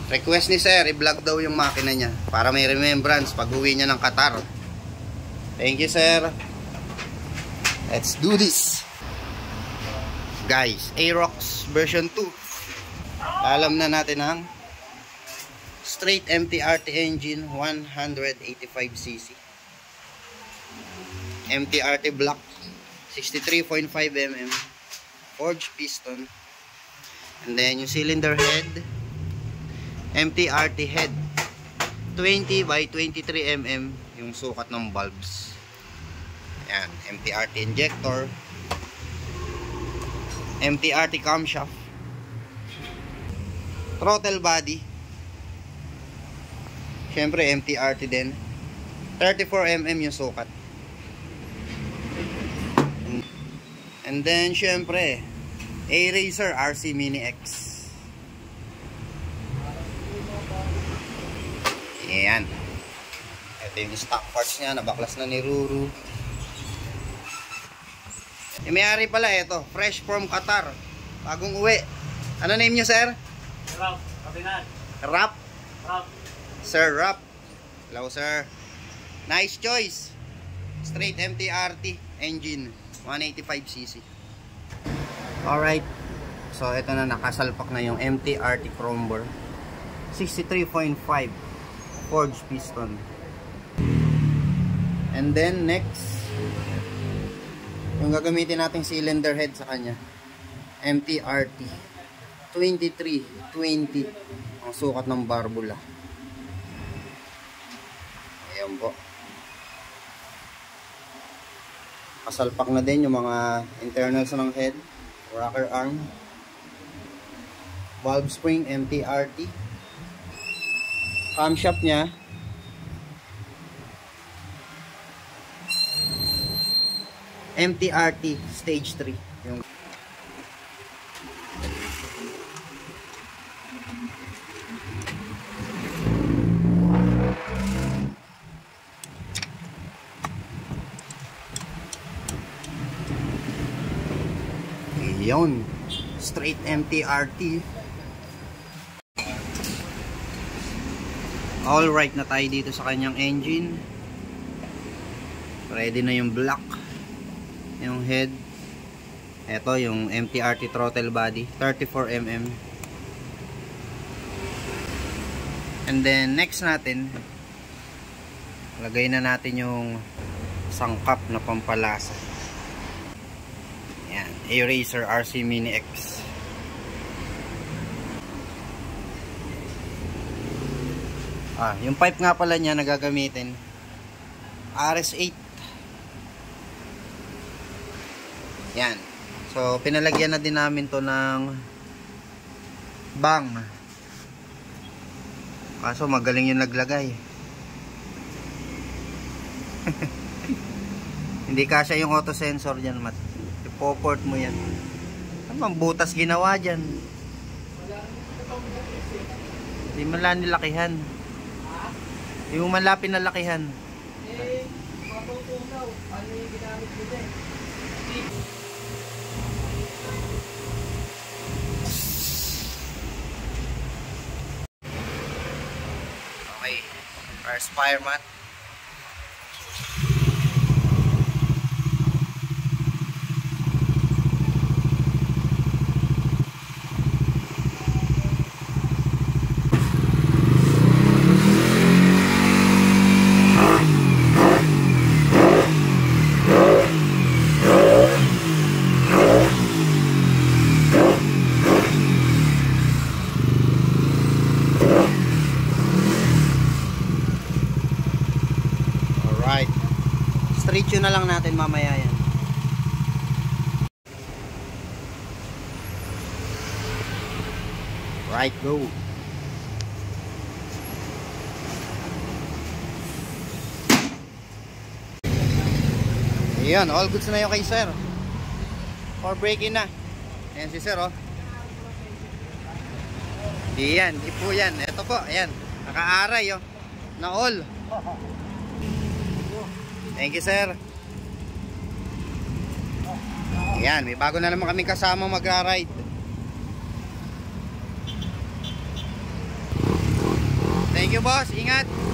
Request ni sir, i-vlog daw yung makina niya para may remembrance pag uwi niya ng Qatar. Thank you sir. Let's do this. Guys, Aerox version 2. Alam na natin ang straight MTRT engine 185cc. MTRT block 63.5 mm forged piston. And then yung cylinder head MTRT head 20 by 23 mm yung sukat ng bulbs. Yan, MTRT injector, MTRT camshaft, throttle body, syempre MTRT din, 34 mm yung sukat. And then syempre A-Racer RC Mini X. Ayan. Ito yung stock parts niya. Nabaklas na ni Ruru. Yung may-ari pala ito. Fresh from Qatar. Bagong uwi. Ano name nyo sir? Rap. Kapinan. Rap? Rap. Sir Rap. Hello sir. Nice choice. Straight MTRT engine. 185cc. Alright. So ito na, nakasalpak na yung MTRT Chromebore. 63.5 forged piston. And then next, yung gagamitin nating cylinder head sa kanya, MTRT 2320 ang sukat ng barbula. Ayan po. Kasalpak na din yung mga internals ng head, rocker arm, valve spring MTRT, camshaft nya MTRT stage 3 yung yun, straight MTRT. Alright na tayo dito sa kanyang engine. Ready na yung block, yung head. Ito yung MTRT throttle body 34 mm. And then next natin, lagay na natin yung sangkap na pampalasa. Yan, A-Racer RC Mini X. Yung pipe nga pala niya na gagamitin, RS8. Yan. So, pinalagyan na din namin to ng bang. Kaso magaling yung naglagay. Hindi kasya yung auto sensor dyan, Mat. Ipoport mo yan. Ano butas ginawa dyan? Hindi man lang nilakihan. Hindi mo man lang pinalakihan. Matutunaw. Ano yung ginamit ko dyan? Okay. First fire mat. Straight yun na lang natin mamaya yan. Right, go. Ayan, all goods na yung kay sir. For break-in na. Ayan si sir, oh. Ayan, di po yan. Ito po, ayan. Nakaaray, oh. Na all. Thank you sir. Ayan, may bago na naman kaming kasama magra-ride. Thank you, boss. Ingat.